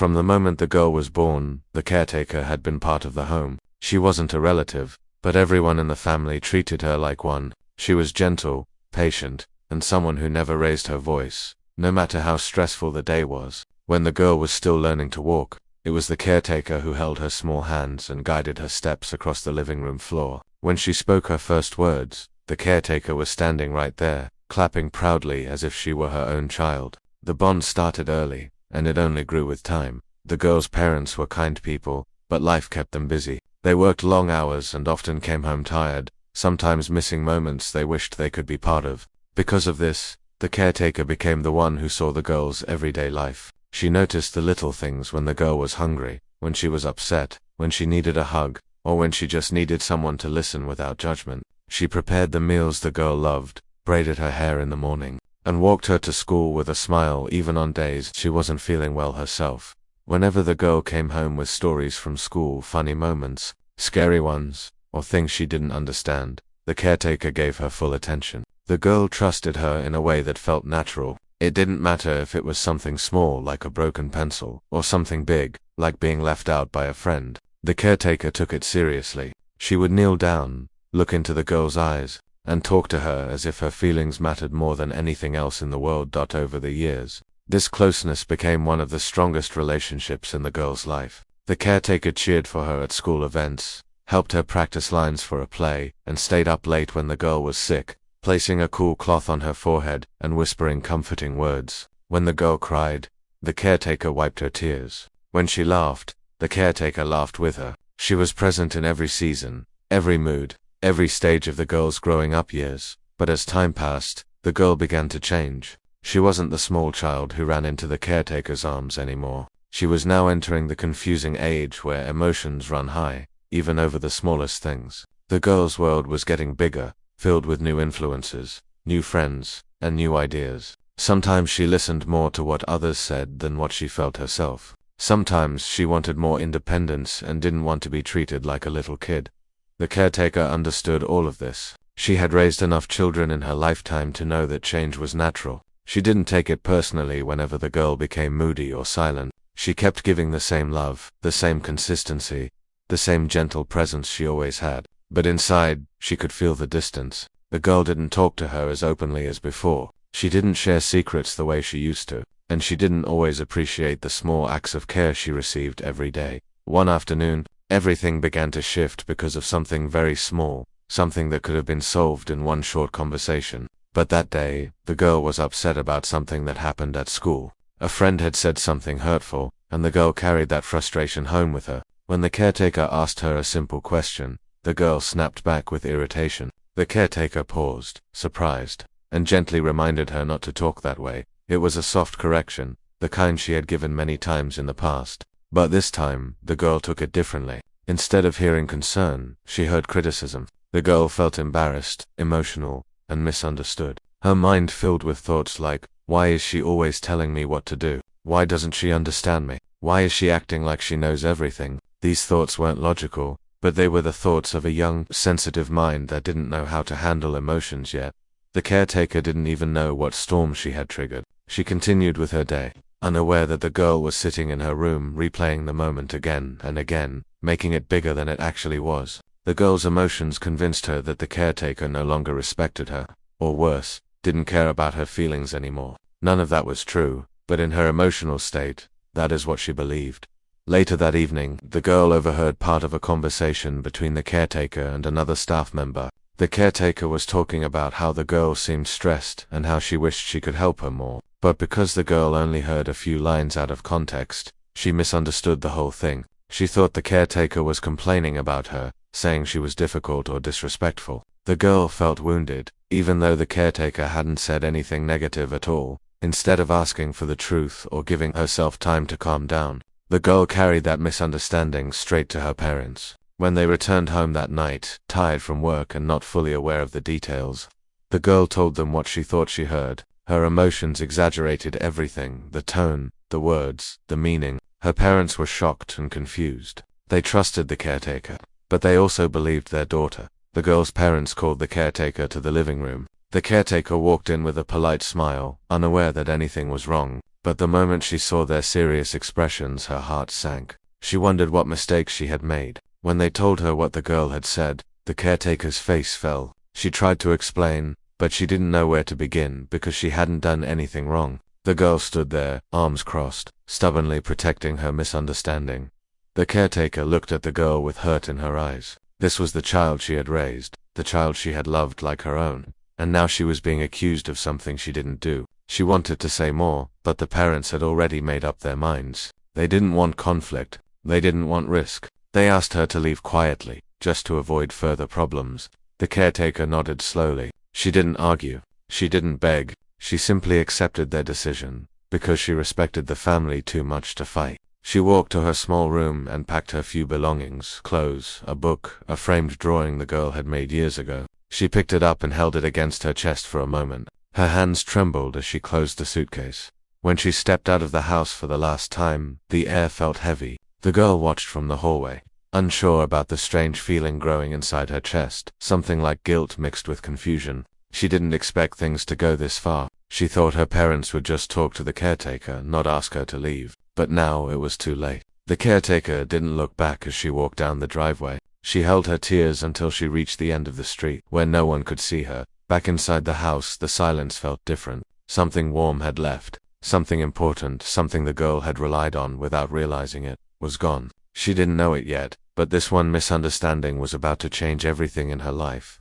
From the moment the girl was born, the caretaker had been part of the home. She wasn't a relative, but everyone in the family treated her like one. She was gentle, patient, and someone who never raised her voice, no matter how stressful the day was. When the girl was still learning to walk, it was the caretaker who held her small hands and guided her steps across the living room floor. When she spoke her first words, the caretaker was standing right there, clapping proudly as if she were her own child. The bond started early, and it only grew with time. The girl's parents were kind people, but life kept them busy. They worked long hours and often came home tired, sometimes missing moments they wished they could be part of. Because of this, the caretaker became the one who saw the girl's everyday life. She noticed the little things: when the girl was hungry, when she was upset, when she needed a hug, or when she just needed someone to listen without judgment. She prepared the meals the girl loved, braided her hair in the morning, and walked her to school with a smile even on days she wasn't feeling well herself. Whenever the girl came home with stories from school, funny moments, scary ones, or things she didn't understand, the caretaker gave her full attention. The girl trusted her in a way that felt natural. It didn't matter if it was something small like a broken pencil, or something big, like being left out by a friend. The caretaker took it seriously. She would kneel down, look into the girl's eyes, and talk to her as if her feelings mattered more than anything else in the world. Over the years, this closeness became one of the strongest relationships in the girl's life. The caretaker cheered for her at school events, helped her practice lines for a play, and stayed up late when the girl was sick, placing a cool cloth on her forehead and whispering comforting words. When the girl cried, the caretaker wiped her tears. When she laughed, the caretaker laughed with her. She was present in every season, every mood, every stage of the girl's growing up years. But as time passed, the girl began to change. She wasn't the small child who ran into the caretaker's arms anymore. She was now entering the confusing age where emotions run high, even over the smallest things. The girl's world was getting bigger, filled with new influences, new friends, and new ideas. Sometimes she listened more to what others said than what she felt herself. Sometimes she wanted more independence and didn't want to be treated like a little kid. The caretaker understood all of this. She had raised enough children in her lifetime to know that change was natural. She didn't take it personally whenever the girl became moody or silent. She kept giving the same love, the same consistency, the same gentle presence she always had. But inside, she could feel the distance. The girl didn't talk to her as openly as before. She didn't share secrets the way she used to, and she didn't always appreciate the small acts of care she received every day. One afternoon, everything began to shift because of something very small, something that could have been solved in one short conversation. But that day, the girl was upset about something that happened at school. A friend had said something hurtful, and the girl carried that frustration home with her. When the caretaker asked her a simple question, the girl snapped back with irritation. The caretaker paused, surprised, and gently reminded her not to talk that way. It was a soft correction, the kind she had given many times in the past. But this time, the girl took it differently. Instead of hearing concern, she heard criticism. The girl felt embarrassed, emotional, and misunderstood. Her mind filled with thoughts like, why is she always telling me what to do? Why doesn't she understand me? Why is she acting like she knows everything? These thoughts weren't logical, but they were the thoughts of a young, sensitive mind that didn't know how to handle emotions yet. The caretaker didn't even know what storm she had triggered. She continued with her day, unaware that the girl was sitting in her room replaying the moment again and again, making it bigger than it actually was. The girl's emotions convinced her that the caretaker no longer respected her, or worse, didn't care about her feelings anymore. None of that was true, but in her emotional state, that is what she believed. Later that evening, the girl overheard part of a conversation between the caretaker and another staff member. The caretaker was talking about how the girl seemed stressed and how she wished she could help her more. But because the girl only heard a few lines out of context, she misunderstood the whole thing. She thought the caretaker was complaining about her, saying she was difficult or disrespectful. The girl felt wounded, even though the caretaker hadn't said anything negative at all. Instead of asking for the truth or giving herself time to calm down, the girl carried that misunderstanding straight to her parents. When they returned home that night, tired from work and not fully aware of the details, the girl told them what she thought she heard. Her emotions exaggerated everything: the tone, the words, the meaning. Her parents were shocked and confused. They trusted the caretaker, but they also believed their daughter. The girl's parents called the caretaker to the living room. The caretaker walked in with a polite smile, unaware that anything was wrong. but the moment she saw their serious expressions, her heart sank. She wondered what mistakes she had made. When they told her what the girl had said, the caretaker's face fell. She tried to explain, but she didn't know where to begin because she hadn't done anything wrong. The girl stood there, arms crossed, stubbornly protecting her misunderstanding. The caretaker looked at the girl with hurt in her eyes. This was the child she had raised, the child she had loved like her own, and now she was being accused of something she didn't do. She wanted to say more, but the parents had already made up their minds. They didn't want conflict. They didn't want risk. They asked her to leave quietly, just to avoid further problems. The caretaker nodded slowly. She didn't argue. She didn't beg. She simply accepted their decision, because she respected the family too much to fight. She walked to her small room and packed her few belongings, clothes, a book, a framed drawing the girl had made years ago. She picked it up and held it against her chest for a moment. Her hands trembled as she closed the suitcase. When she stepped out of the house for the last time, the air felt heavy. The girl watched from the hallway, unsure about the strange feeling growing inside her chest, something like guilt mixed with confusion. She didn't expect things to go this far. She thought her parents would just talk to the caretaker, not ask her to leave. But now it was too late. The caretaker didn't look back as she walked down the driveway. She held her tears until she reached the end of the street, where no one could see her. Back inside the house, the silence felt different. Something warm had left. Something important, something the girl had relied on without realizing it, was gone. She didn't know it yet, but this one misunderstanding was about to change everything in her life.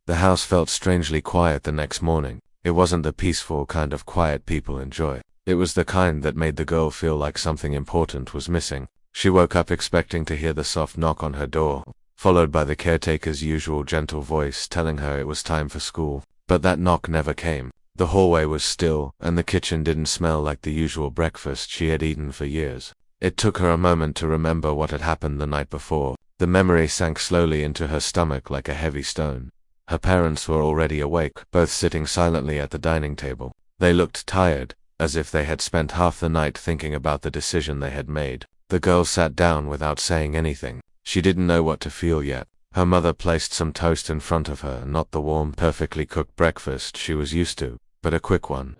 The house felt strangely quiet the next morning. It wasn't the peaceful kind of quiet people enjoy. It was the kind that made the girl feel like something important was missing. She woke up expecting to hear the soft knock on her door, followed by the caretaker's usual gentle voice telling her it was time for school. But that knock never came. The hallway was still, and the kitchen didn't smell like the usual breakfast she had eaten for years. It took her a moment to remember what had happened the night before. The memory sank slowly into her stomach like a heavy stone. Her parents were already awake, both sitting silently at the dining table. They looked tired, as if they had spent half the night thinking about the decision they had made. The girl sat down without saying anything. She didn't know what to feel yet. Her mother placed some toast in front of her, not the warm, perfectly cooked breakfast she was used to, but a quick one.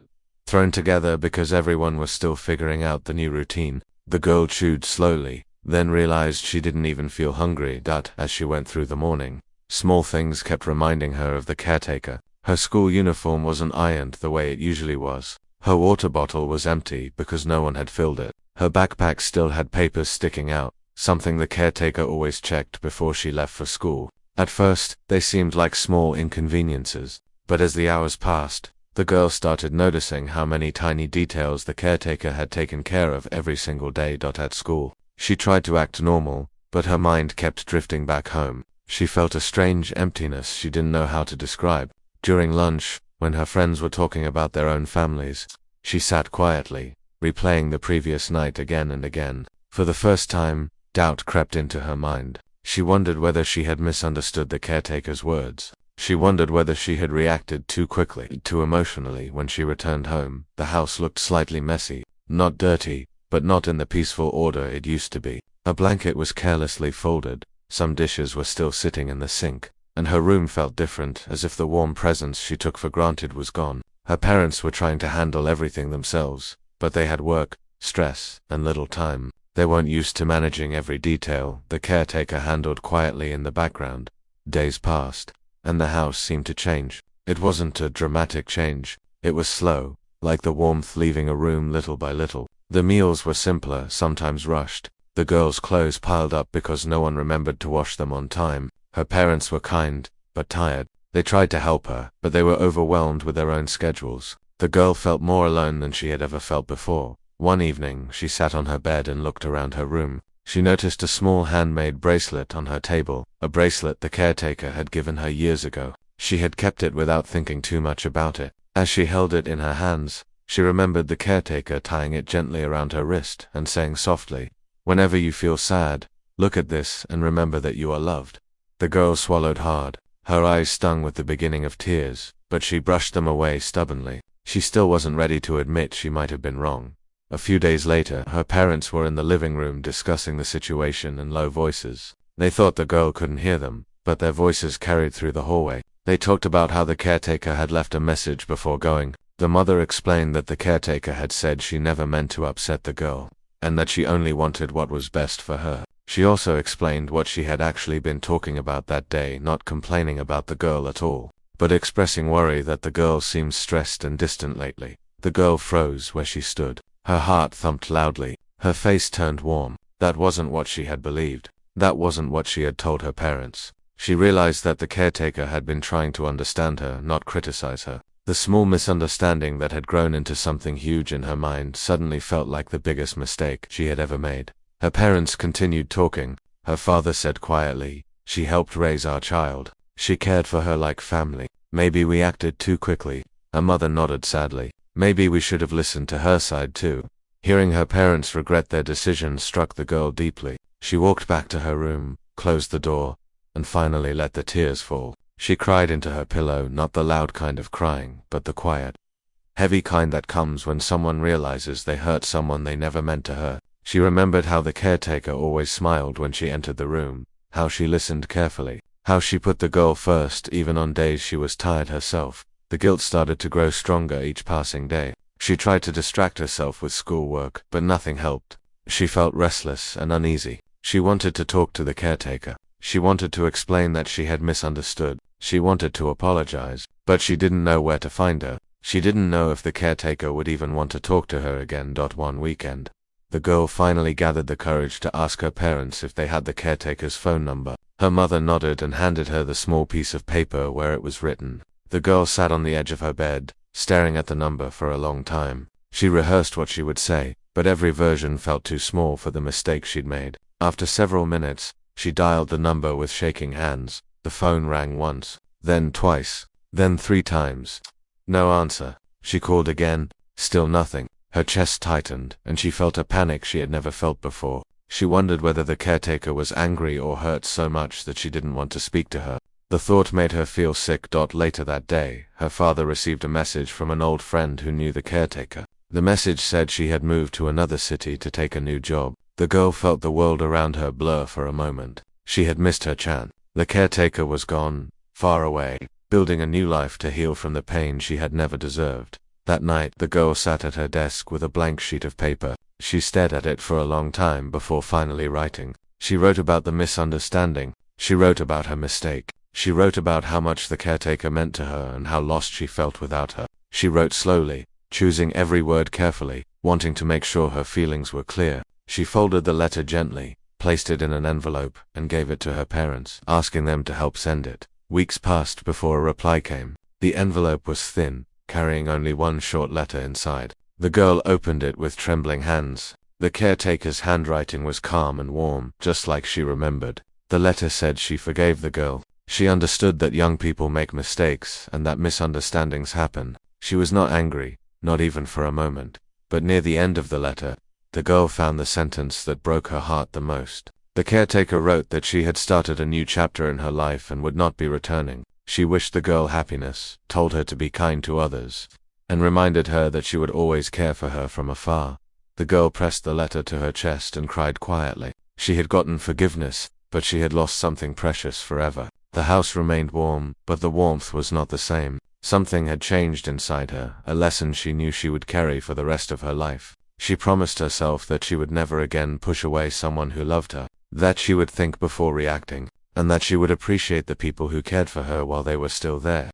Thrown together because everyone was still figuring out the new routine. The girl chewed slowly, then realized she didn't even feel hungry, as she went through the morning. Small things kept reminding her of the caretaker. Her school uniform wasn't ironed the way it usually was. Her water bottle was empty because no one had filled it. Her backpack still had papers sticking out, something the caretaker always checked before she left for school. At first, they seemed like small inconveniences, but as the hours passed, the girl started noticing how many tiny details the caretaker had taken care of every single day. At school, she tried to act normal, but her mind kept drifting back home. She felt a strange emptiness she didn't know how to describe. During lunch, when her friends were talking about their own families, she sat quietly, replaying the previous night again and again. For the first time, doubt crept into her mind. She wondered whether she had misunderstood the caretaker's words. She wondered whether she had reacted too quickly, too emotionally when she returned home. The house looked slightly messy, not dirty, but not in the peaceful order it used to be. A blanket was carelessly folded, some dishes were still sitting in the sink, and her room felt different, as if the warm presence she took for granted was gone. Her parents were trying to handle everything themselves, but they had work, stress, and little time. They weren't used to managing every detail the caretaker handled quietly in the background. Days passed, and the house seemed to change. It wasn't a dramatic change. It was slow, like the warmth leaving a room little by little. The meals were simpler, sometimes rushed. The girl's clothes piled up because no one remembered to wash them on time. Her parents were kind, but tired. They tried to help her, but they were overwhelmed with their own schedules. The girl felt more alone than she had ever felt before. One evening, she sat on her bed and looked around her room. She noticed a small handmade bracelet on her table, a bracelet the caretaker had given her years ago. She had kept it without thinking too much about it. As she held it in her hands, she remembered the caretaker tying it gently around her wrist and saying softly, "Whenever you feel sad, look at this and remember that you are loved." The girl swallowed hard. Her eyes stung with the beginning of tears, but she brushed them away stubbornly. She still wasn't ready to admit she might have been wrong. A few days later, her parents were in the living room discussing the situation in low voices. They thought the girl couldn't hear them, but their voices carried through the hallway. They talked about how the caretaker had left a message before going, The mother explained that the caretaker had said she never meant to upset the girl, and that she only wanted what was best for her. She also explained what she had actually been talking about that day, not complaining about the girl at all, but expressing worry that the girl seemed stressed and distant lately. The girl froze where she stood. Her heart thumped loudly. Her face turned warm. That wasn't what she had believed. That wasn't what she had told her parents. She realized that the caretaker had been trying to understand her, not criticize her. The small misunderstanding that had grown into something huge in her mind suddenly felt like the biggest mistake she had ever made. Her parents continued talking. Her father said quietly, "She helped raise our child. She cared for her like family. Maybe we acted too quickly." Her mother nodded sadly. "Maybe we should have listened to her side too." Hearing her parents regret their decision struck the girl deeply. She walked back to her room, closed the door, and finally let the tears fall. She cried into her pillow, not the loud kind of crying, but the quiet, heavy kind that comes when someone realizes they hurt someone they never meant to hurt. She remembered how the caretaker always smiled when she entered the room, how she listened carefully, how she put the girl first even on days she was tired herself. The guilt started to grow stronger each passing day. She tried to distract herself with schoolwork, but nothing helped. She felt restless and uneasy. She wanted to talk to the caretaker. She wanted to explain that she had misunderstood. She wanted to apologize, but she didn't know where to find her. She didn't know if the caretaker would even want to talk to her again. One weekend, the girl finally gathered the courage to ask her parents if they had the caretaker's phone number. Her mother nodded and handed her the small piece of paper where it was written. The girl sat on the edge of her bed, staring at the number for a long time. She rehearsed what she would say, but every version felt too small for the mistake she'd made. After several minutes, she dialed the number with shaking hands. The phone rang once, then twice, then 3 times. No answer. She called again, still nothing. Her chest tightened, and she felt a panic she had never felt before. She wondered whether the caretaker was angry or hurt so much that she didn't want to speak to her. The thought made her feel sick. Later that day, her father received a message from an old friend who knew the caretaker. The message said she had moved to another city to take a new job. The girl felt the world around her blur for a moment. She had missed her chance. The caretaker was gone, far away, building a new life to heal from the pain she had never deserved. That night, the girl sat at her desk with a blank sheet of paper. She stared at it for a long time before finally writing. She wrote about the misunderstanding. She wrote about her mistake. She wrote about how much the caretaker meant to her and how lost she felt without her. She wrote slowly, choosing every word carefully, wanting to make sure her feelings were clear. She folded the letter gently, placed it in an envelope, and gave it to her parents, asking them to help send it. Weeks passed before a reply came. The envelope was thin, carrying only one short letter inside. The girl opened it with trembling hands. The caretaker's handwriting was calm and warm, just like she remembered. The letter said she forgave the girl. She understood that young people make mistakes and that misunderstandings happen. She was not angry, not even for a moment. But near the end of the letter, the girl found the sentence that broke her heart the most. The caretaker wrote that she had started a new chapter in her life and would not be returning. She wished the girl happiness, told her to be kind to others, and reminded her that she would always care for her from afar. The girl pressed the letter to her chest and cried quietly. She had gotten forgiveness, but she had lost something precious forever. The house remained warm, but the warmth was not the same. Something had changed inside her, a lesson she knew she would carry for the rest of her life. She promised herself that she would never again push away someone who loved her, that she would think before reacting, and that she would appreciate the people who cared for her while they were still there.